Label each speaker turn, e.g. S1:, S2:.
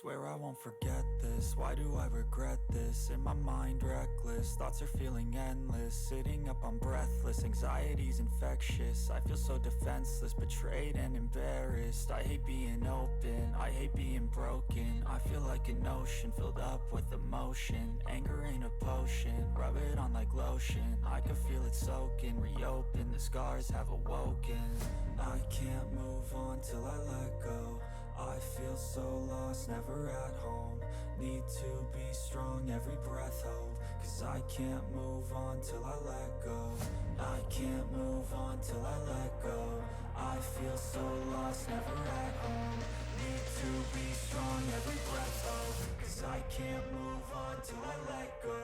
S1: Swear I won't forget this, why do I regret this? In my mind reckless, thoughts are feeling endless. Sitting up I'm breathless, anxiety's infectious. I feel so defenseless, betrayed and embarrassed. I hate being open, I hate being broken. I feel like an ocean filled up with emotion. Anger ain't a potion, rub it on like lotion. I can feel it soaking, reopen, the scars have awoken. I can't move on till I let go. I feel so lost, never at home. Need to be strong, every breath hope. Cause I can't move on till I let go. I can't move on till I let go. I feel so lost, never at home. Need to be strong, every breath hope. Cause I can't move on till I let go.